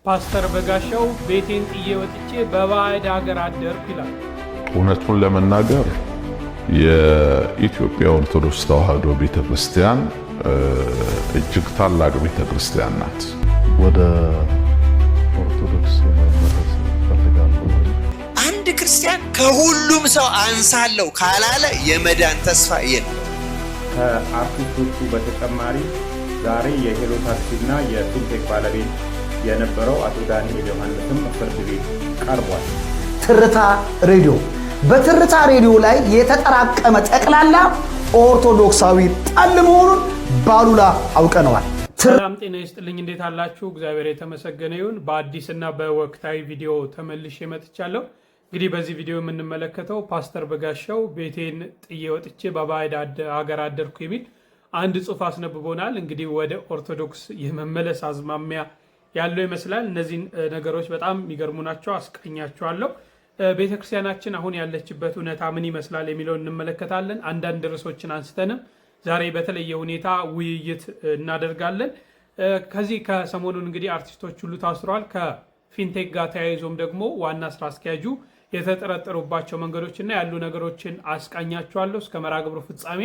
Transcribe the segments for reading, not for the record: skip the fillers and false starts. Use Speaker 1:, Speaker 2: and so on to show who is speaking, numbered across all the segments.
Speaker 1: ፓስተር በጋሻው ቤቴን ጥዬ ወጥቼ በባዕድ ሀገር አደርኩ ይላል።
Speaker 2: እውነቱን ለመናገር የኢትዮጵያ ኦርቶዶክስ ተዋሕዶ ቤተክርስቲያን እጅግ ታላቅ ቤተክርስቲያን ናት።
Speaker 3: ወደ ኦርቶዶክስ መመለስ ፈልጋለሁ።
Speaker 4: አንድ ክርስቲያን ከሁሉም ሰው አንሳለሁ ካላለ የመዳን ተስፋ የለም።
Speaker 5: ከአርቲስቶቹ በተጨማሪ ዛሬ የሄሎ ታክሲና የፊንቴክ ባለቤት የነበረው አቶ ዳንኤል ዮሐንስም ፍርድ ቤት ቀርቧል።
Speaker 6: ትርታ ሬዲዮ በትርታ ሬዲዮ ላይ የተጠራቀመ ጠቅላላ ኦርቶዶክሳዊ ጣል መሆኑን ባሉላ አውቀነዋል።
Speaker 1: ሰላም ጤና ይስጥልኝ፣ እንዴት አላችሁ? እግዚአብሔር የተመሰገነ ይሁን። በአዲስና በወቅታዊ ቪዲዮ ተመልሼ መጥቻለሁ። እንግዲህ በዚህ ቪዲዮ የምንመለከተው ፓስተር በጋሻው ቤቴን ጥዬ ወጥቼ በባዕድ ሀገር አደርኩ የሚል አንድ ጽሑፍ አስነብቦናል። እንግዲህ ወደ ኦርቶዶክስ የመመለስ አዝማሚያ ያለው ይመስላል። እነዚህን ነገሮች በጣም የሚገርሙ ናቸው፣ አስቀኛቸዋለሁ። ቤተክርስቲያናችን አሁን ያለችበት እውነታ ምን ይመስላል የሚለውን እንመለከታለን። አንዳንድ ርዕሶችን አንስተንም ዛሬ በተለየ ሁኔታ ውይይት እናደርጋለን። ከዚህ ከሰሞኑን እንግዲህ አርቲስቶች ሁሉ ታስረዋል። ከፊንቴክ ጋር ተያይዞም ደግሞ ዋና ስራ አስኪያጁ የተጠረጠሩባቸው መንገዶችና ያሉ ነገሮችን አስቃኛቸዋለሁ። እስከ መርሃ ግብሩ ፍጻሜ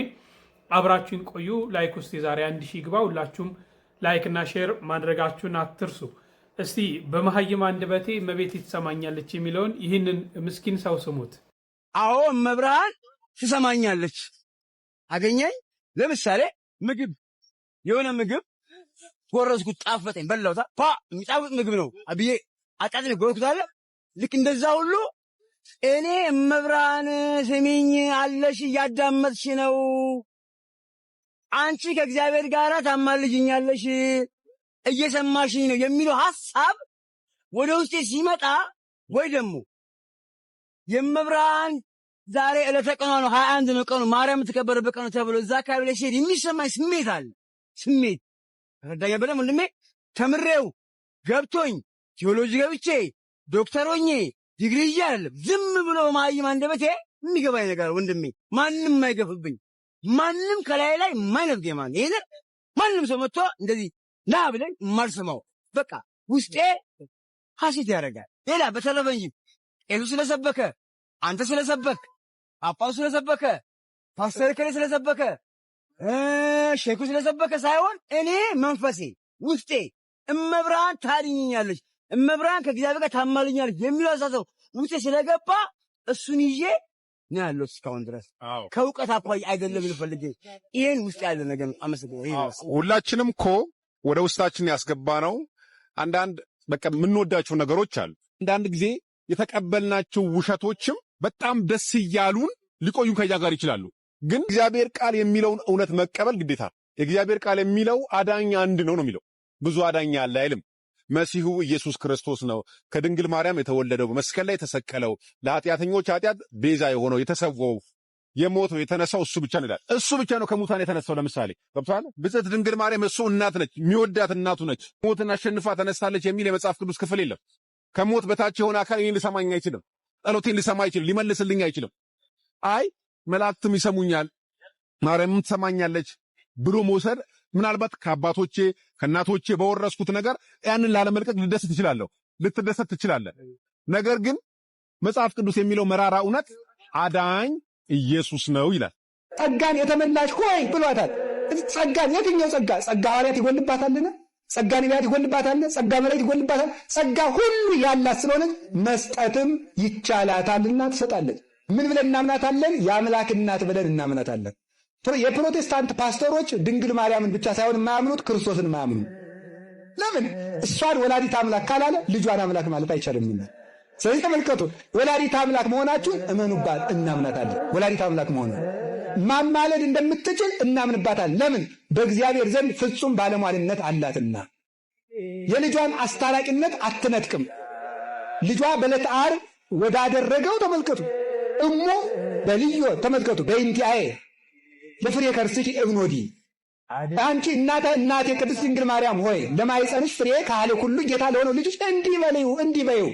Speaker 1: አብራችሁን ቆዩ። ላይክ ውስጥ የዛሬ 1000 ይግባ። ሁላችሁም ላይክ እና ሼር ማድረጋችሁን አትርሱ። እስቲ በመሀይም አንደበቴ እመቤቴ ትሰማኛለች የሚለውን ይህንን ምስኪን ሰው ስሙት።
Speaker 7: አዎ እመብርሃን ትሰማኛለች። አገኘኝ። ለምሳሌ ምግብ የሆነ ምግብ ጎረስኩት፣ ጣፈጠኝ፣ በላውታ የሚጣፍጥ ምግብ ነው አብዬ አጣጥሜ ጎረስኩት። ልክ እንደዛ ሁሉ እኔ እመብርሃን ስሚኝ አለሽ፣ እያዳመጥሽ ነው፣ አንቺ ከእግዚአብሔር ጋር ታማልጅኛለሽ፣ እየሰማሽኝ ነው የሚለው ሐሳብ ወደ ውስጤ ሲመጣ ወይ ደግሞ የመብርሃን ዛሬ ዕለተ ቀኗ ነው፣ 21 ነው ቀኑ፣ ማርያም የምትከበርበት ቀኑ ተብሎ እዛ አካባቢ ላይ ሲሄድ የሚሰማኝ ስሜት አለ። ስሜት ረዳኛ በደም ወንድሜ ተምሬው ገብቶኝ ቴዎሎጂ ገብቼ ዶክተር ሆኜ ዲግሪ ይያለ ዝም ብሎ ማይም አንደበቴ የሚገባኝ ነገር ወንድሜ፣ ማንም ማይገፍብኝ፣ ማንም ከላይ ላይ ማይነፍገኝ ማን ይሄ ማንም ሰው መጥቶ እንደዚህ ና ብለኝ ማልሰማው በቃ ውስጤ ሐሴት ያደርጋል። ሌላ በተረፈ እንጂ ቄሱ ስለሰበከ፣ አንተ ስለሰበክ፣ ጳጳሱ ስለሰበከ፣ ፓስተር ከሌ ስለሰበከ፣ ሼኩ ስለሰበከ ሳይሆን እኔ መንፈሴ ውስጤ እመብርሃን ታድኝኛለች፣ እመብርሃን ከእግዚአብሔር ጋር ታማልኛለች የሚለው አሳሰብ ውስጤ ስለገባ እሱን ይዤ ነው ያለው እስካሁን ድረስ። ከእውቀት አኳያ አይደለም ልፈልግ ይሄን ውስጥ ያለ ነገር አመሰግናለሁ።
Speaker 8: ሁላችንም እኮ ወደ ውስጣችን ያስገባነው አንዳንድ በቃ የምንወዳቸው ነገሮች አሉ። አንዳንድ ጊዜ የተቀበልናቸው ውሸቶችም በጣም ደስ እያሉን ሊቆዩ ከኛ ጋር ይችላሉ። ግን እግዚአብሔር ቃል የሚለውን እውነት መቀበል ግዴታ። የእግዚአብሔር ቃል የሚለው አዳኝ አንድ ነው የሚለው። ብዙ አዳኝ አለ አይልም። መሲሁ ኢየሱስ ክርስቶስ ነው፣ ከድንግል ማርያም የተወለደው፣ መስቀል ላይ የተሰቀለው፣ ለኃጢአተኞች ኃጢአት ቤዛ የሆነው፣ የተሰወው፣ የሞተው፣ የተነሳው እሱ ብቻ ነው ይላል። እሱ ብቻ ነው ከሙታን የተነሳው። ለምሳሌ ገብቶሃል? ብጽዕት ድንግል ማርያም እሱ እናት ነች፣ የሚወዳት እናቱ ነች። ሞትን አሸንፋ ተነስታለች የሚል የመጽሐፍ ቅዱስ ክፍል የለም። ከሞት በታች የሆነ አካል እኔን ሊሰማኝ አይችልም፣ ጸሎቴን ሊሰማ አይችልም፣ ሊመልስልኝ አይችልም። አይ መላእክትም ይሰሙኛል፣ ማርያምም ትሰማኛለች ብሎ መውሰድ ምናልባት ከአባቶቼ ከእናቶቼ በወረስኩት ነገር ያንን ላለመልቀቅ ልደሰት ትችላለህ፣ ልትደሰት ትችላለህ። ነገር ግን መጽሐፍ ቅዱስ የሚለው መራራ እውነት አዳኝ ኢየሱስ ነው ይላል።
Speaker 9: ጸጋን የተመላሽ ሆይ ብሏታል። ጸጋን የትኛው ጸጋ? ጸጋ ሐዋርያት ይጎልባታልና፣ ጸጋ ነቢያት ይጎልባታልና፣ ጸጋ መላእክት ይጎልባታል። ጸጋ ሁሉ ያላት ስለሆነ መስጠትም ይቻላታልና ትሰጣለች። ምን ብለን እናምናታለን? የአምላክ እናት ብለን እናምናታለን። የፕሮቴስታንት ፓስተሮች ድንግል ማርያምን ብቻ ሳይሆን የማያምኑት ክርስቶስን የማያምኑ ለምን? እሷን ወላዲት አምላክ ካላለ ልጇን አምላክ ማለት አይቻልምና። ስለዚህ ተመልከቱ፣ ወላዲት አምላክ መሆናችሁን እመኑባት፣ እናምናታለን። ወላዲት አምላክ መሆኗን ማማለድ እንደምትችል እናምንባታለን። ለምን? በእግዚአብሔር ዘንድ ፍጹም ባለሟልነት አላትና። የልጇን አስታራቂነት አትነጥቅም። ልጇ በዕለተ ዓርብ ወዳደረገው ተመልከቱ፣ እሞ በልዮ ተመልከቱ፣ በእንቲአዬ ለፍሬ ከርስኪ እብኖዲ፣ አንቺ እናቴ ቅድስት ድንግል ማርያም ሆይ ለማኅፀንሽ ፍሬ ካለ ሁሉ ጌታ ለሆነው ልጅሽ እንዲህ በይው።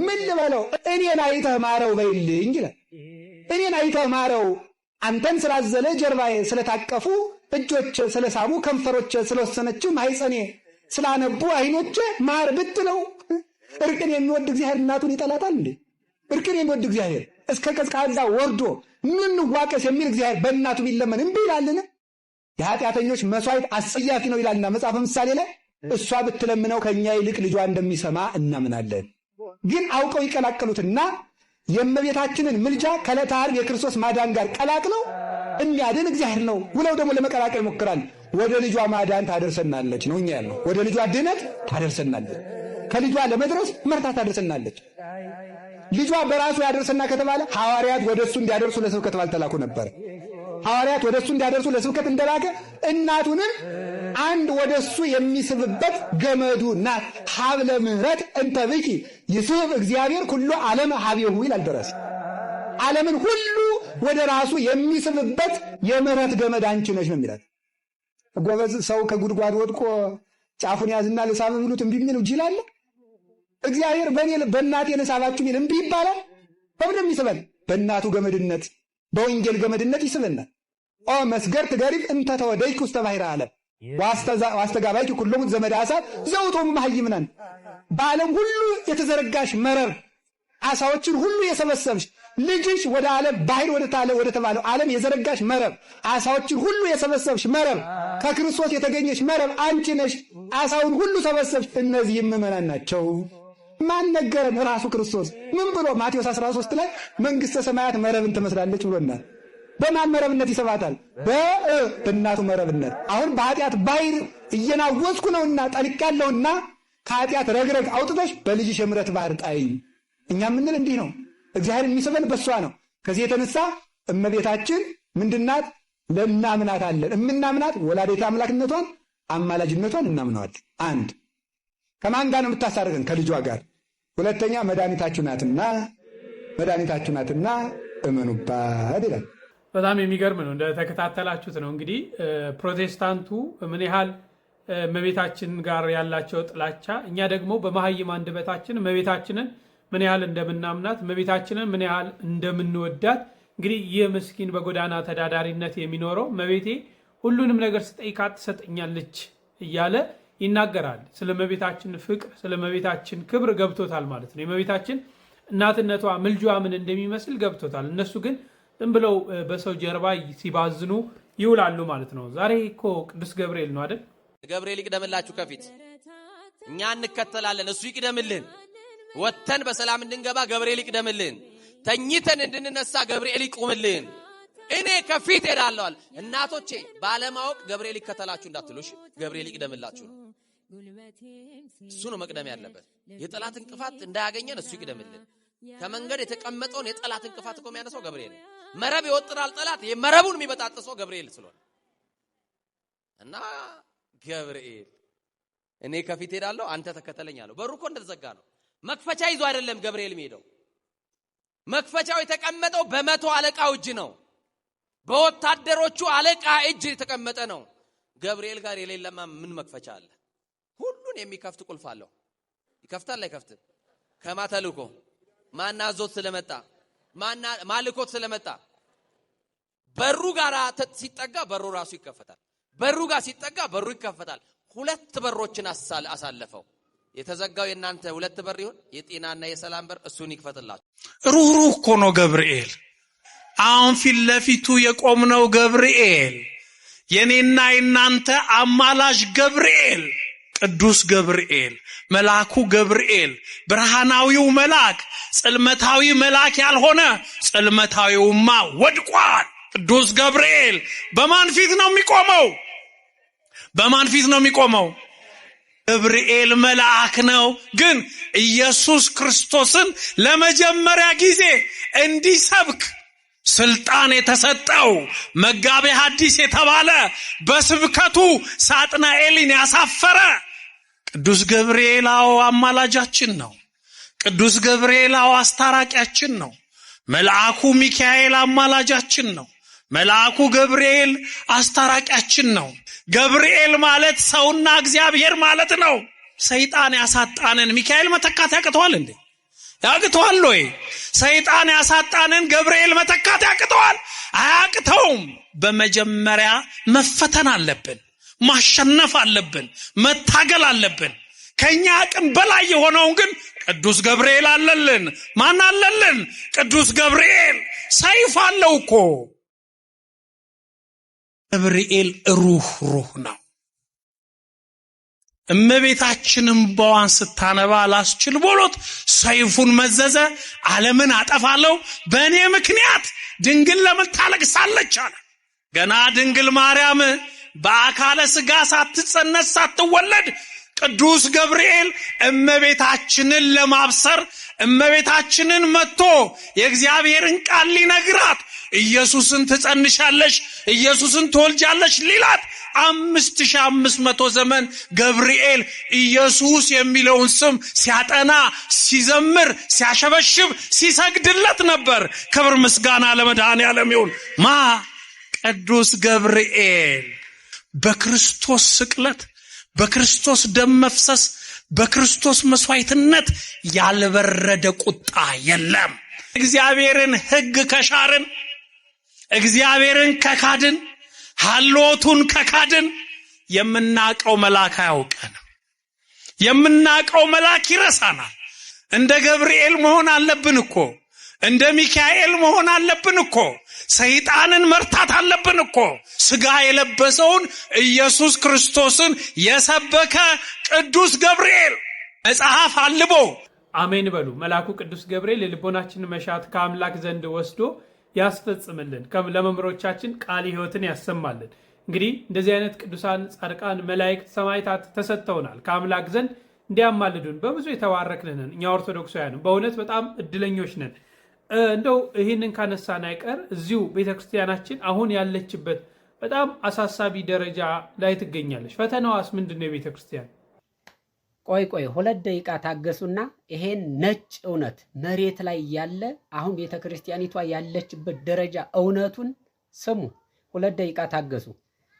Speaker 9: ምን ልበለው? እኔን አይተህ ማረው በይልኝ ይላል። እኔን አይተህ ማረው፣ አንተን ስላዘለ ጀርባዬ ስለታቀፉ እጆች ስለሳሙ ከንፈሮች ስለወሰነችው ማኅፀኔ ስላነቡ አይኖቼ ማር ብትለው እርቅን የሚወድ እግዚአብሔር እናቱን ይጠላታል እንዴ? እርቅን የሚወድ እግዚአብሔር እስከ ቀዝቃዛ ወርዶ ምን ዋቀስ የሚል እግዚአብሔር በእናቱ ቢለመን እምቢ ይላልን? የኃጢአተኞች መስዋዕት አስጸያፊ ነው ይላልና መጽሐፈ ምሳሌ ላይ እሷ ብትለምነው ከኛ ይልቅ ልጇ እንደሚሰማ እናምናለን። ግን አውቀው ይቀላቀሉትና የእመቤታችንን ምልጃ ከዕለተ ዓርብ የክርስቶስ ማዳን ጋር ቀላቅለው የሚያድን እግዚአብሔር ነው ብለው ደግሞ ለመቀላቀል ይሞክራል። ወደ ልጇ ማዳን ታደርሰናለች ነው እኛ ያልነው። ወደ ልጇ ድነት ታደርሰናለች። ከልጇ ለመድረስ መርታ ታደርሰናለች። ልጇ በራሱ ያደርሰና ከተባለ ሐዋርያት ወደሱ እንዲያደርሱ ለስብከት ባልተላኩ ነበር። ሐዋርያት ወደሱ እንዲያደርሱ ለስብከት እንደላከ እናቱንም አንድ ወደሱ የሚስብበት ገመዱ ናት። ሀብለ ምሕረት እንተ ብኪ ይስብ እግዚአብሔር ኩሉ ዓለም ሀቤሁ ይላል ደረስ። ዓለምን ሁሉ ወደ ራሱ የሚስብበት የምሕረት ገመድ አንቺ ነሽ ነው የሚላት። ጎበዝ ሰው ከጉድጓድ ወድቆ ጫፉን ያዝና ልሳብ ብሉት እምቢ የሚል ጅል አለ? እግዚአብሔር በእናቴ ልሳባችሁ ሚል እምቢ ይባላል? በምንም ይስበን። በእናቱ ገመድነት በወንጌል ገመድነት ይስበናል። ኦ መስገርት ገሪብ እንተ ተወደይኩ ውስተ ባሕረ ዓለም ዋስተጋባይኪ ኩሎሙ ዘመድ አሳት ዘውቶሙ መሃይምናን። በዓለም ሁሉ የተዘረጋሽ መረብ አሳዎችን ሁሉ የሰበሰብሽ ልጅሽ ወደ ዓለም ባሕር ወደ ተባለው ዓለም የዘረጋሽ መረብ አሳዎችን ሁሉ የሰበሰብሽ መረብ ከክርስቶስ የተገኘሽ መረብ አንቺ ነሽ። አሳውን ሁሉ ሰበሰብሽ። እነዚህም ምእመናን ናቸው። ማን ነገረን? ራሱ ክርስቶስ ምን ብሎ ማቴዎስ 13 ላይ መንግሥተ ሰማያት መረብን ትመስላለች ብሎናል። በማን መረብነት ይሰባታል? በእናቱ መረብነት። አሁን በኃጢአት ባሕር እየናወዝኩ ነውና ጠልቄያለሁና ከኃጢአት ረግረግ አውጥተሽ በልጅሽ የምሕረት ባሕር ጣይኝ። እኛ ምንል እንዲህ ነው። እግዚአብሔር የሚስበን በሷ ነው። ከዚህ የተነሳ እመቤታችን ምንድናት? ለምናምናት አለን። እምናምናት ወላዲተ አምላክነቷን አማላጅነቷን እናምነዋለን። አንድ ከማን ጋር ነው የምታሳርገን? ከልጇ ጋር። ሁለተኛ መድኃኒታችሁ ናትና እመኑባት ይላል።
Speaker 1: በጣም የሚገርም ነው። እንደተከታተላችሁት ነው እንግዲህ ፕሮቴስታንቱ ምን ያህል እመቤታችን ጋር ያላቸው ጥላቻ፣ እኛ ደግሞ በመሀይም አንደበታችን እመቤታችንን ምን ያህል እንደምናምናት፣ እመቤታችንን ምን ያህል እንደምንወዳት እንግዲህ ይህ ምስኪን በጎዳና ተዳዳሪነት የሚኖረው እመቤቴ ሁሉንም ነገር ስጠይቃት ትሰጠኛለች እያለ ይናገራል። ስለ እመቤታችን ፍቅር፣ ስለ እመቤታችን ክብር ገብቶታል ማለት ነው። የእመቤታችን እናትነቷ ምልጇ ምን እንደሚመስል ገብቶታል። እነሱ ግን ዝም ብለው በሰው ጀርባ ሲባዝኑ ይውላሉ ማለት ነው። ዛሬ እኮ ቅዱስ ገብርኤል ነው አይደል?
Speaker 10: ገብርኤል ይቅደምላችሁ ከፊት፣ እኛ እንከተላለን፣ እሱ ይቅደምልን። ወተን በሰላም እንድንገባ ገብርኤል ይቅደምልን። ተኝተን እንድንነሳ ገብርኤል ይቁምልን። እኔ ከፊት ሄዳለዋል። እናቶቼ ባለማወቅ ገብርኤል ይከተላችሁ እንዳትሉሽ፣ ገብርኤል ይቅደምላችሁ ነው። እሱ ነው መቅደም ያለበት። የጠላት እንቅፋት እንዳያገኘን እሱ ይቅደምልን። ከመንገድ የተቀመጠውን የጠላት እንቅፋት እኮ የሚያነሳው ገብርኤል ነው። መረብ ይወጥራል ጠላት፣ የመረቡን የሚበጣጥሰው ገብርኤል ስለሆነ እና ገብርኤል እኔ ከፊት ሄዳለሁ አንተ ተከተለኝ አለው። በሩ እኮ እንደተዘጋ ነው። መክፈቻ ይዞ አይደለም ገብርኤል የሚሄደው። መክፈቻው የተቀመጠው በመቶ አለቃው እጅ ነው። በወታደሮቹ አለቃ እጅ የተቀመጠ ነው። ገብርኤል ጋር የሌለማ ምን መክፈቻ አለ? ሁሉን የሚከፍት ቁልፍ አለው። ይከፍታል አይከፍትም? ከማተልኮ ማናዞት ስለመጣ ማልኮት ስለመጣ በሩ ጋር ሲጠጋ በሩ ራሱ ይከፈታል። በሩ ጋር ሲጠጋ በሩ ይከፈታል። ሁለት በሮችን አሳለፈው። የተዘጋው የናንተ ሁለት በር ይሁን፣ የጤናና የሰላም በር፣ እሱን ይክፈትላችሁ።
Speaker 11: ሩህሩህ እኮ ነው ገብርኤል። አሁን ፊት ለፊቱ የቆምነው ገብርኤል፣ የኔና የናንተ አማላጅ ገብርኤል፣ ቅዱስ ገብርኤል፣ መልአኩ ገብርኤል፣ ብርሃናዊው መልአክ፣ ጽልመታዊ መልአክ ያልሆነ ጽልመታዊውማ ወድቋል። ቅዱስ ገብርኤል በማን ፊት ነው የሚቆመው? በማን ፊት ነው የሚቆመው? ገብርኤል መልአክ ነው። ግን ኢየሱስ ክርስቶስን ለመጀመሪያ ጊዜ እንዲሰብክ ስልጣን የተሰጠው መጋቤ ሐዲስ የተባለ በስብከቱ ሳጥናኤልን ያሳፈረ ቅዱስ ገብርኤል አማላጃችን ነው። ቅዱስ ገብርኤል አስታራቂያችን ነው። መልአኩ ሚካኤል አማላጃችን ነው። መልአኩ ገብርኤል አስታራቂያችን ነው። ገብርኤል ማለት ሰውና እግዚአብሔር ማለት ነው። ሰይጣን ያሳጣንን ሚካኤል መተካት ያቅተዋል እንዴ? ያቅተዋል ወይ? ሰይጣን ያሳጣንን ገብርኤል መተካት ያቅተዋል? አያቅተውም። በመጀመሪያ መፈተን አለብን። ማሸነፍ አለብን፣ መታገል አለብን። ከኛ አቅም በላይ የሆነውን ግን ቅዱስ ገብርኤል አለልን። ማን አለልን? ቅዱስ ገብርኤል። ሰይፍ አለው እኮ ገብርኤል። ሩህ ነው። እመቤታችን እንባዋን ስታነባ ላስችል ብሎት ሰይፉን መዘዘ። ዓለምን አጠፋለሁ በእኔ ምክንያት ድንግል ለምን ታለቅሳለች አለ። ገና ድንግል ማርያም በአካለ ሥጋ ሳትጸነስ ሳትወለድ ቅዱስ ገብርኤል እመቤታችንን ለማብሰር እመቤታችንን መጥቶ የእግዚአብሔርን ቃል ሊነግራት ኢየሱስን ትጸንሻለሽ፣ ኢየሱስን ትወልጃለሽ ሊላት 5500 ዘመን ገብርኤል ኢየሱስ የሚለውን ስም ሲያጠና፣ ሲዘምር፣ ሲያሸበሽብ፣ ሲሰግድለት ነበር። ክብር ምስጋና ለመድኃኔዓለም ይሁን። ቅዱስ ገብርኤል በክርስቶስ ስቅለት፣ በክርስቶስ ደም መፍሰስ፣ በክርስቶስ መስዋዕትነት ያልበረደ ቁጣ የለም። እግዚአብሔርን ሕግ ከሻርን፣ እግዚአብሔርን ከካድን፣ ሐልዎቱን ከካድን የምናቀው መልአክ አያውቀንም። የምናቀው መልአክ ይረሳናል። እንደ ገብርኤል መሆን አለብን እኮ፣ እንደ ሚካኤል መሆን አለብን እኮ፣ ሰይጣንን መርታት አለብን እኮ። ሥጋ የለበሰውን ኢየሱስ ክርስቶስን የሰበከ ቅዱስ ገብርኤል መጽሐፍ አልቦ
Speaker 1: አሜን በሉ። መልአኩ ቅዱስ ገብርኤል የልቦናችንን መሻት ከአምላክ ዘንድ ወስዶ ያስፈጽምልን፣ ለመምህሮቻችን ቃል ሕይወትን ያሰማልን። እንግዲህ እንደዚህ አይነት ቅዱሳን ጻድቃን፣ መላእክት፣ ሰማዕታት ተሰጥተውናል ከአምላክ ዘንድ እንዲያማልዱን። በብዙ የተባረክን ነን እኛ ኦርቶዶክሳውያን፣ በእውነት በጣም እድለኞች ነን። እንደው ይህንን ካነሳን አይቀር እዚሁ ቤተክርስቲያናችን አሁን ያለችበት በጣም አሳሳቢ ደረጃ ላይ ትገኛለች። ፈተናዋስ ምንድን ነው? የቤተክርስቲያን
Speaker 12: ቆይ 2 ደቂቃ ታገሱና ይሄን ነጭ እውነት መሬት ላይ ያለ አሁን ቤተክርስቲያኒቷ ያለችበት ደረጃ እውነቱን ስሙ። 2 ደቂቃ ታገሱ።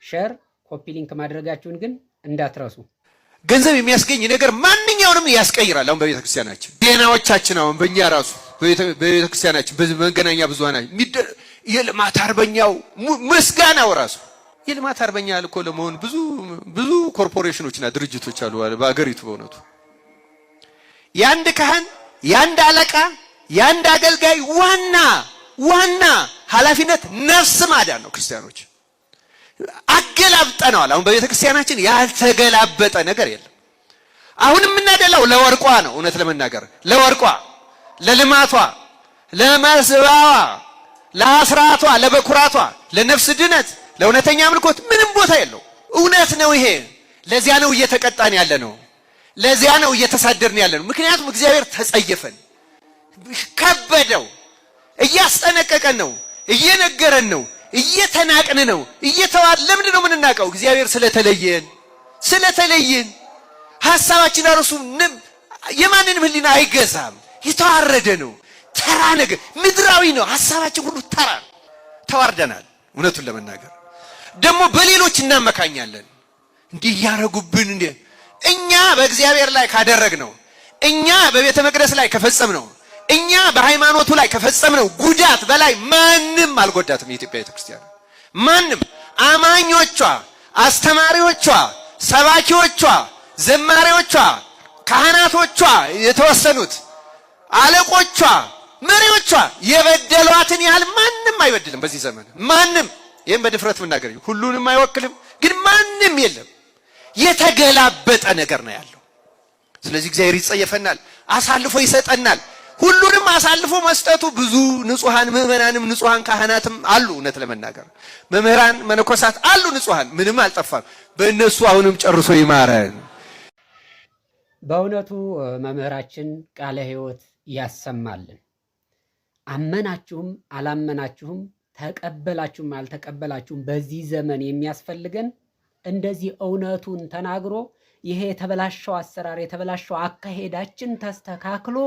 Speaker 12: ሼር ኮፒ ሊንክ ማድረጋችሁን ግን እንዳትረሱ።
Speaker 4: ገንዘብ የሚያስገኝ ነገር ማንኛውንም ያስቀይራል። አሁን በቤተክርስቲያናችን ዜናዎቻችን፣ አሁን በእኛ ራሱ በቤተክርስቲያናችን በመገናኛ ብዙሃናችን የልማት አርበኛው ምስጋናው ራሱ የልማት አርበኛ እኮ ለመሆን ብዙ ኮርፖሬሽኖችና ድርጅቶች አሉ በአገሪቱ። በእውነቱ ያንድ ካህን፣ ያንድ አለቃ፣ ያንድ አገልጋይ ዋና ኃላፊነት ነፍስ ማዳን ነው። ክርስቲያኖች አገላብጠነዋል። አሁን በቤተክርስቲያናችን ያልተገላበጠ ነገር የለም። አሁን የምናደላው ለወርቋ ነው። እውነት ለመናገር ለወርቋ፣ ለልማቷ፣ ለመስባዋ፣ ለአስራቷ፣ ለበኩራቷ፣ ለነፍስ ድነት፣ ለእውነተኛ አምልኮት ምንም ቦታ የለው። እውነት ነው ይሄ። ለዚያ ነው እየተቀጣን ያለ ነው። ለዚያ ነው እየተሳደርን ያለ ነው። ምክንያቱም እግዚአብሔር ተጸየፈን፣ ከበደው፣ እያስጠነቀቀን ነው፣ እየነገረን ነው፣ እየተናቅን ነው፣ እየተዋል። ለምንድን ነው የምንናቀው? እግዚአብሔር ስለተለየን። ሐሳባችን አርሱ የማንንም ሕሊና አይገዛም። የተዋረደ ነው። ተራ ነገር ምድራዊ ነው። ሐሳባችን ሁሉ ተራ። ተዋርደናል። እውነቱን ለመናገር ደግሞ በሌሎች እናመካኛለን። እንዲህ ያረጉብን እንዴ! እኛ በእግዚአብሔር ላይ ካደረግነው፣ እኛ በቤተ መቅደስ ላይ ከፈጸምነው፣ እኛ በሃይማኖቱ ላይ ከፈጸምነው ጉዳት በላይ ማንም አልጎዳትም። የኢትዮጵያ ቤተክርስቲያን ማንም አማኞቿ፣ አስተማሪዎቿ፣ ሰባኪዎቿ፣ ዘማሪዎቿ፣ ካህናቶቿ፣ የተወሰኑት አለቆቿ፣ መሪዎቿ የበደሏትን ያህል ማንም አይበድልም በዚህ ዘመን። ማንም ይሄን በድፍረት መናገር ሁሉንም አይወክልም፣ ግን ማንም የለም። የተገላበጠ ነገር ነው ያለው። ስለዚህ እግዚአብሔር ይጸየፈናል፣ አሳልፎ ይሰጠናል። ሁሉንም አሳልፎ መስጠቱ ብዙ ንጹሃን ምዕመናንም ንጹሃን ካህናትም አሉ። እውነት ለመናገር መምህራን መነኮሳት አሉ ንጹሃን፣ ምንም አልጠፋም። በእነሱ አሁንም ጨርሶ ይማረን።
Speaker 12: በእውነቱ መምህራችን ቃለ ሕይወት ያሰማልን። አመናችሁም አላመናችሁም፣ ተቀበላችሁም አልተቀበላችሁም፣ በዚህ ዘመን የሚያስፈልገን እንደዚህ እውነቱን ተናግሮ ይሄ የተበላሸው አሰራር የተበላሸው አካሄዳችን ተስተካክሎ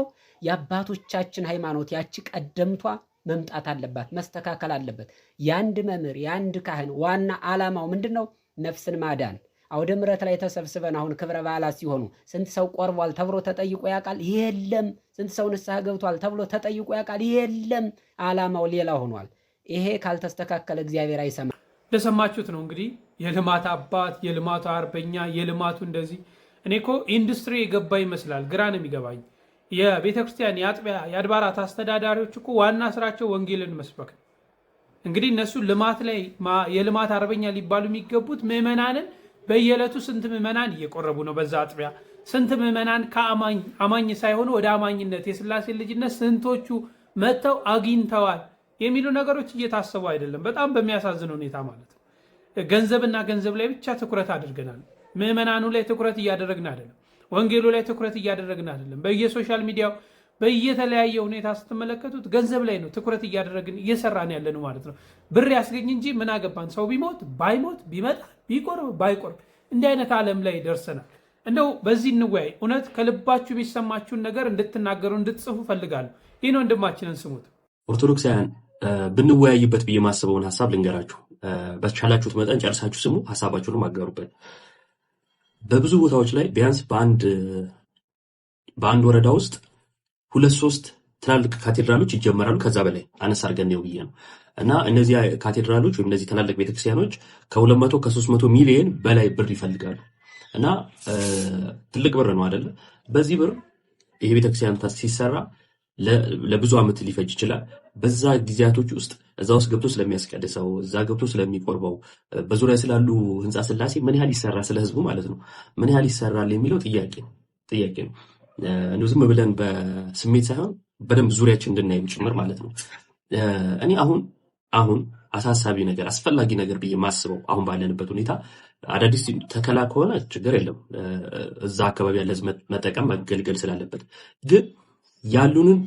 Speaker 12: የአባቶቻችን ሃይማኖት ያቺ ቀደምቷ መምጣት አለባት፣ መስተካከል አለበት። የአንድ መምህር የአንድ ካህን ዋና ዓላማው ምንድነው? ነፍስን ማዳን። አውደ ምሕረት ላይ ተሰብስበን አሁን ክብረ በዓላት ሲሆኑ ስንት ሰው ቆርቧል ተብሎ ተጠይቆ ያውቃል? የለም። ስንት ሰው ንስሐ ገብቷል ተብሎ ተጠይቆ ያውቃል? የለም። ዓላማው ሌላ ሆኗል። ይሄ ካልተስተካከለ እግዚአብሔር አይሰማም።
Speaker 1: እንደሰማችሁት ነው እንግዲህ የልማት አባት፣ የልማቱ አርበኛ፣ የልማቱ እንደዚህ። እኔ እኮ ኢንዱስትሪ የገባ ይመስላል፣ ግራ ነው የሚገባኝ። የቤተክርስቲያን የአጥቢያ የአድባራት አስተዳዳሪዎች እኮ ዋና ስራቸው ወንጌልን መስበክ። እንግዲህ እነሱ ልማት ላይ የልማት አርበኛ ሊባሉ የሚገቡት ምዕመናንን በየዕለቱ ስንት ምዕመናን እየቆረቡ ነው በዛ አጥቢያ፣ ስንት ምዕመናን ከአማኝ ሳይሆኑ ወደ አማኝነት የስላሴ ልጅነት ስንቶቹ መጥተው አግኝተዋል የሚሉ ነገሮች እየታሰቡ አይደለም። በጣም በሚያሳዝን ሁኔታ ማለት ነው። ገንዘብና ገንዘብ ላይ ብቻ ትኩረት አድርገናል። ምዕመናኑ ላይ ትኩረት እያደረግን አይደለም። ወንጌሉ ላይ ትኩረት እያደረግን አይደለም። በየሶሻል ሚዲያው በየተለያየ ሁኔታ ስትመለከቱት ገንዘብ ላይ ነው ትኩረት እያደረግን እየሰራን ያለ ነው ማለት ነው። ብር ያስገኝ እንጂ ምን አገባን? ሰው ቢሞት ባይሞት ቢመጣ ቢቆርብ ባይቆርብ እንዲህ አይነት ዓለም ላይ ደርሰናል። እንደው በዚህ እንወያይ። እውነት ከልባችሁ የሚሰማችሁን ነገር እንድትናገሩ እንድትጽፉ ፈልጋለሁ። ይህን ወንድማችንን ስሙት።
Speaker 13: ኦርቶዶክሳውያን ብንወያይበት ብዬ ማስበውን ሀሳብ ልንገራችሁ። በቻላችሁት መጠን ጨርሳችሁ ስሙ፣ ሀሳባችሁንም አጋሩበት። በብዙ ቦታዎች ላይ ቢያንስ በአንድ ወረዳ ውስጥ 2-3 ትላልቅ ካቴድራሎች ይጀመራሉ። ከዛ በላይ አነስ አድርገን ነው ብዬ ነው። እና እነዚህ ካቴድራሎች ወይም እነዚህ ትላልቅ ቤተክርስቲያኖች ከ200-300 ሚሊዮን በላይ ብር ይፈልጋሉ። እና ትልቅ ብር ነው አይደለ? በዚህ ብር ይሄ ቤተክርስቲያን ሲሰራ ለብዙ ዓመት ሊፈጅ ይችላል። በዛ ጊዜያቶች ውስጥ እዛ ውስጥ ገብቶ ስለሚያስቀድሰው፣ እዛ ገብቶ ስለሚቆርበው፣ በዙሪያ ስላሉ ህንፃ ስላሴ ምን ያህል ይሰራል፣ ስለ ህዝቡ ማለት ነው ምን ያህል ይሰራል የሚለው ጥያቄ ነው። ዝም ብለን በስሜት ሳይሆን በደንብ ዙሪያችን እንድናየው ጭምር ማለት ነው። እኔ አሁን አሳሳቢ ነገር አስፈላጊ ነገር ብዬ ማስበው አሁን ባለንበት ሁኔታ አዳዲስ ተከላ ከሆነ ችግር የለም፣ እዛ አካባቢ ያለ ህዝብ መጠቀም መገልገል ስላለበት፣ ግን ያሉንን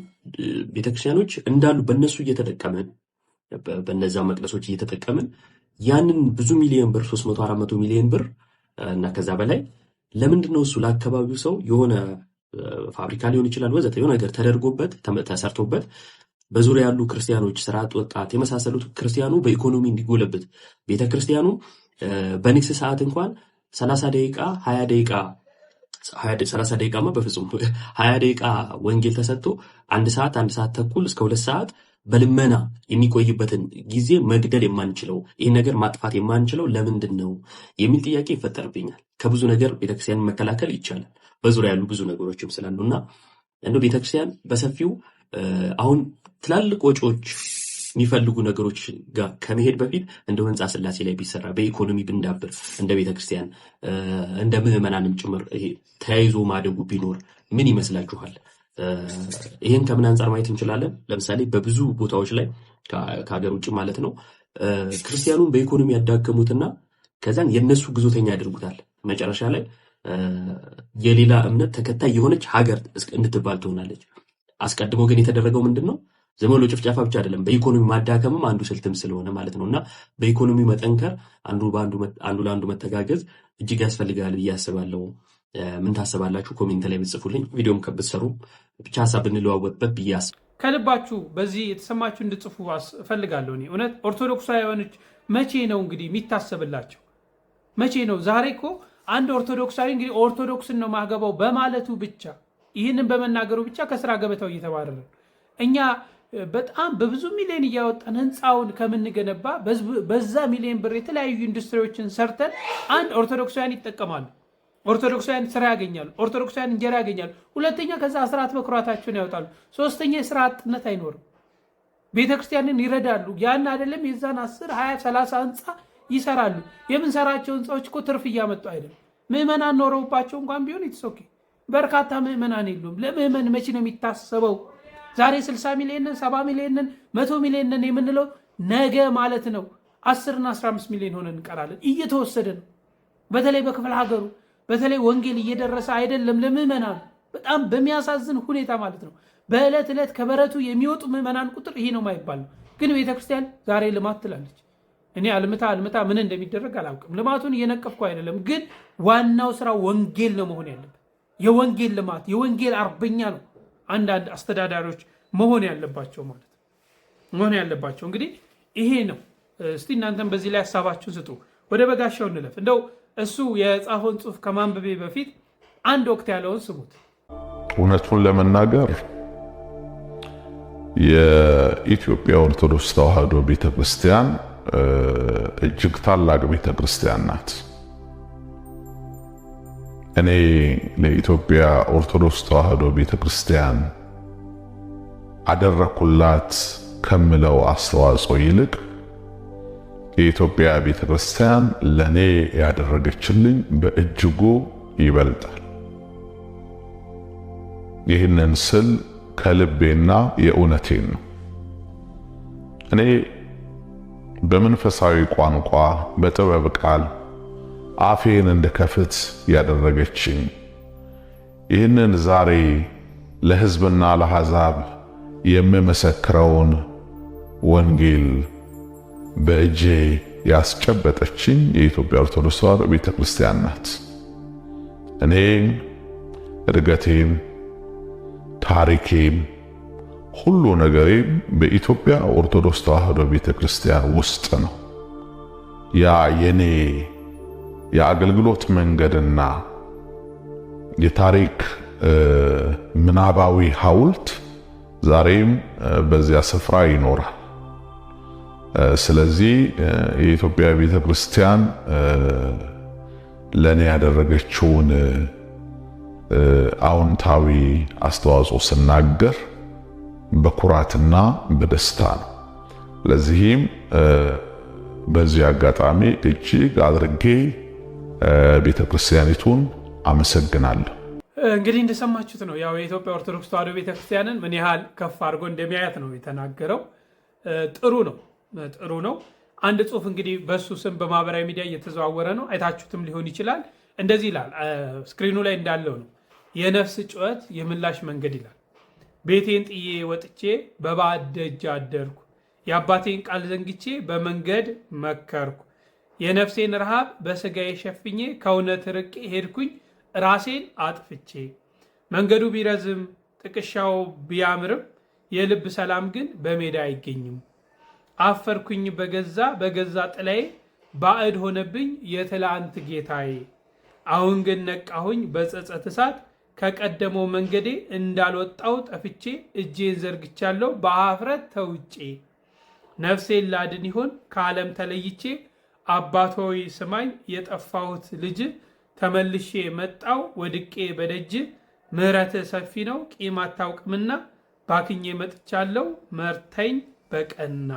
Speaker 13: ቤተክርስቲያኖች እንዳሉ በእነሱ እየተጠቀምን በነዛ መቅደሶች እየተጠቀምን ያንን ብዙ ሚሊዮን ብር 300-400 ሚሊዮን ብር እና ከዛ በላይ ለምንድን ነው እሱ ለአካባቢው ሰው የሆነ ፋብሪካ ሊሆን ይችላል ወዘተ የሆነ ነገር ተደርጎበት ተሰርቶበት በዙሪያ ያሉ ክርስቲያኖች፣ ስራ አጥ ወጣት የመሳሰሉት ክርስቲያኑ በኢኮኖሚ እንዲጎለበት ቤተክርስቲያኑ በንግስ ሰዓት እንኳን 30 ደቂቃ 20 ደቂቃ 30 ደቂቃማ በፍጹም 20 ደቂቃ ወንጌል ተሰጥቶ 1 ሰዓት ተኩል እስከ 2 ሰዓት በልመና የሚቆይበትን ጊዜ መግደል የማንችለው ይህን ነገር ማጥፋት የማንችለው ለምንድን ነው የሚል ጥያቄ ይፈጠርብኛል። ከብዙ ነገር ቤተክርስቲያን መከላከል ይቻላል፣ በዙሪያ ያሉ ብዙ ነገሮችም ስላሉና እንደው ቤተክርስቲያን በሰፊው አሁን ትላልቅ ወጪዎች የሚፈልጉ ነገሮች ጋር ከመሄድ በፊት እንደው ህንፃ ስላሴ ላይ ቢሰራ በኢኮኖሚ ብንዳብር እንደ ቤተክርስቲያን እንደ ምዕመናንም ጭምር ይሄ ተያይዞ ማደጉ ቢኖር ምን ይመስላችኋል? ይህን ከምን አንጻር ማየት እንችላለን? ለምሳሌ በብዙ ቦታዎች ላይ ከሀገር ውጭ ማለት ነው ክርስቲያኑን በኢኮኖሚ ያዳከሙትና ከዛን የነሱ ግዞተኛ ያደርጉታል። መጨረሻ ላይ የሌላ እምነት ተከታይ የሆነች ሀገር እንድትባል ትሆናለች። አስቀድሞ ግን የተደረገው ምንድን ነው? ዝም ብሎ ጭፍጨፋ ብቻ አይደለም፣ በኢኮኖሚ ማዳከምም አንዱ ስልትም ስለሆነ ማለት ነው። እና በኢኮኖሚ መጠንከር፣ አንዱ ለአንዱ መተጋገዝ እጅግ ያስፈልጋል ብዬ አስባለሁ። ምን ታስባላችሁ? ኮሜንት ላይ ብትጽፉልኝ፣ ቪዲዮም ብትሰሩ ብቻ ሀሳብ ብንለዋወጥበት ብዬ
Speaker 1: ከልባችሁ በዚህ የተሰማችሁ እንድጽፉ እፈልጋለሁ። እኔ እውነት ኦርቶዶክሳውያኖች መቼ ነው እንግዲህ የሚታሰብላቸው? መቼ ነው? ዛሬ እኮ አንድ ኦርቶዶክሳዊ እንግዲህ ኦርቶዶክስን ነው ማገባው በማለቱ ብቻ ይህንን በመናገሩ ብቻ ከስራ ገበታው እየተባረረ እኛ በጣም በብዙ ሚሊዮን እያወጣን ህንፃውን ከምንገነባ በዛ ሚሊዮን ብር የተለያዩ ኢንዱስትሪዎችን ሰርተን አንድ ኦርቶዶክሳውያን ይጠቀማሉ፣ ኦርቶዶክሳውያን ስራ ያገኛሉ፣ ኦርቶዶክሳውያን እንጀራ ያገኛሉ። ሁለተኛ ከዛ አስራት በኩራታቸውን ያወጣሉ። ሶስተኛ የስራ አጥነት አይኖርም። ቤተክርስቲያንን ይረዳሉ። ያን አይደለም የዛን 10 20 30 ህንፃ ይሰራሉ። የምንሰራቸው ህንፃዎች እኮ ትርፍ እያመጡ አይደለም። ምዕመናን ኖረውባቸው እንኳን ቢሆን ኢትስ ኦኬ። በርካታ ምዕመናን የሉም። ለምዕመን መቼ ነው የሚታሰበው? ዛሬ 60 ሚሊዮንን 70 ሚሊዮንን 100 ሚሊዮንን የምንለው ነገ ማለት ነው 10 እና 15 ሚሊዮን ሆነን እንቀራለን። እየተወሰደ ነው። በተለይ በክፍለ ሀገሩ በተለይ ወንጌል እየደረሰ አይደለም ለምዕመናን፣ በጣም በሚያሳዝን ሁኔታ ማለት ነው። በዕለት ዕለት ከበረቱ የሚወጡ ምዕመናን ቁጥር ይሄ ነው የማይባል ነው። ግን ቤተክርስቲያን ዛሬ ልማት ትላለች። እኔ አልምታ ምን እንደሚደረግ አላውቅም። ልማቱን እየነቀፍኩ አይደለም። ግን ዋናው ስራ ወንጌል ነው መሆን ያለበት። የወንጌል ልማት የወንጌል አርበኛ ነው አንዳንድ አስተዳዳሪዎች መሆን ያለባቸው ማለት ነው መሆን ያለባቸው። እንግዲህ ይሄ ነው። እስቲ እናንተም በዚህ ላይ ሀሳባችሁን ስጡ። ወደ በጋሻው እንለፍ። እንደው እሱ የጻፈውን ጽሑፍ ከማንበቤ በፊት አንድ ወቅት ያለውን ስሙት።
Speaker 2: እውነቱን ለመናገር የኢትዮጵያ ኦርቶዶክስ ተዋሕዶ ቤተክርስቲያን እጅግ ታላቅ ቤተክርስቲያን ናት። እኔ ለኢትዮጵያ ኦርቶዶክስ ተዋሕዶ ቤተክርስቲያን አደረኩላት ከምለው አስተዋጽኦ ይልቅ የኢትዮጵያ ቤተክርስቲያን ለኔ ያደረገችልኝ በእጅጉ ይበልጣል። ይህንን ስል ከልቤና የእውነቴን ነው። እኔ በመንፈሳዊ ቋንቋ በጥበብ ቃል አፌን እንደከፍት ያደረገችኝ ይህንን ዛሬ ለሕዝብና ለአሕዛብ የምመሰክረውን ወንጌል በእጄ ያስጨበጠችኝ የኢትዮጵያ ኦርቶዶክስ ተዋሕዶ ቤተክርስቲያን ናት። እኔ እድገቴም ታሪኬም ሁሉ ነገሬም በኢትዮጵያ ኦርቶዶክስ ተዋሕዶ ቤተክርስቲያን ውስጥ ነው። ያ የኔ የአገልግሎት መንገድና የታሪክ ምናባዊ ሐውልት ዛሬም በዚያ ስፍራ ይኖራል። ስለዚህ የኢትዮጵያ ቤተክርስቲያን ለኔ ያደረገችውን አዎንታዊ አስተዋጽኦ ስናገር በኩራትና በደስታ ነው። ለዚህም በዚህ አጋጣሚ እጅግ አድርጌ ቤተክርስቲያኒቱን አመሰግናለሁ።
Speaker 1: እንግዲህ እንደሰማችሁት ነው ያው የኢትዮጵያ ኦርቶዶክስ ተዋሕዶ ቤተክርስቲያንን ምን ያህል ከፍ አድርጎ እንደሚያያት ነው የተናገረው። ጥሩ ነው። አንድ ጽሁፍ እንግዲህ በሱ ስም በማህበራዊ ሚዲያ እየተዘዋወረ ነው። አይታችሁትም ሊሆን ይችላል። እንደዚህ ይላል፣ ስክሪኑ ላይ እንዳለው ነው። የነፍስ ጩኸት የምላሽ መንገድ ይላል። ቤቴን ጥዬ ወጥቼ በባዕድ ደጅ አደርኩ፣ የአባቴን ቃል ዘንግቼ በመንገድ መከርኩ፣ የነፍሴን ረሃብ በስጋዬ ሸፍኜ ከእውነት ርቄ ሄድኩኝ ራሴን አጥፍቼ። መንገዱ ቢረዝም ጥቅሻው ቢያምርም የልብ ሰላም ግን በሜዳ አይገኝም። አፈርኩኝ በገዛ ጥላዬ ባዕድ ሆነብኝ የትላንት ጌታዬ። አሁን ግን ነቃሁኝ በጸጸት እሳት ከቀደመው መንገዴ እንዳልወጣው ጠፍቼ እጄን ዘርግቻለሁ በአፍረት ተውጬ። ነፍሴን ላድን ይሆን ከዓለም ተለይቼ አባት ሆይ ስማኝ የጠፋሁት ልጅ ተመልሼ መጣው ወድቄ በደጅ ምሕረትህ ሰፊ ነው ቂም አታውቅምና ባክኜ መጥቻለሁ መርተኝ በቀና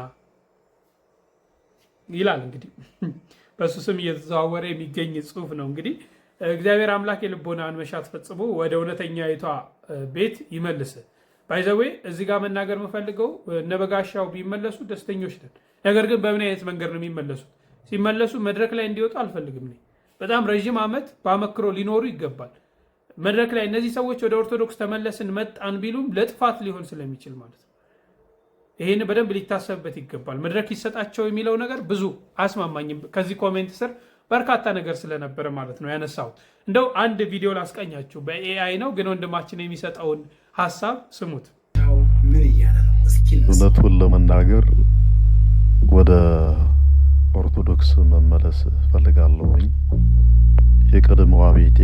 Speaker 1: ይላል። እንግዲህ በሱ ስም እየተዘዋወረ የሚገኝ ጽሁፍ ነው። እንግዲህ እግዚአብሔር አምላክ የልቦናን መሻት ፈጽሞ ወደ እውነተኛይቷ ቤት ይመልስ። ባይዘዌ እዚህ ጋር መናገር የምፈልገው እነ በጋሻው ቢመለሱ ደስተኞች ነን። ነገር ግን በምን አይነት መንገድ ነው የሚመለሱት? ሲመለሱ መድረክ ላይ እንዲወጡ አልፈልግም። በጣም ረዥም ዓመት በአመክሮ ሊኖሩ ይገባል። መድረክ ላይ እነዚህ ሰዎች ወደ ኦርቶዶክስ ተመለስን መጣን ቢሉም ለጥፋት ሊሆን ስለሚችል ማለት ነው። ይሄን በደንብ ሊታሰብበት ይገባል። መድረክ ይሰጣቸው የሚለው ነገር ብዙ አያስማማኝም። ከዚህ ኮሜንት ስር በርካታ ነገር ስለነበረ ማለት ነው ያነሳሁት። እንደው አንድ ቪዲዮ ላስቀኛችሁ። በኤአይ ነው ግን ወንድማችን የሚሰጠውን ሀሳብ ስሙት።
Speaker 3: እውነቱን ለመናገር ወደ ኦርቶዶክስ መመለስ ፈልጋለሁኝ። የቀድሞዋ ቤቴ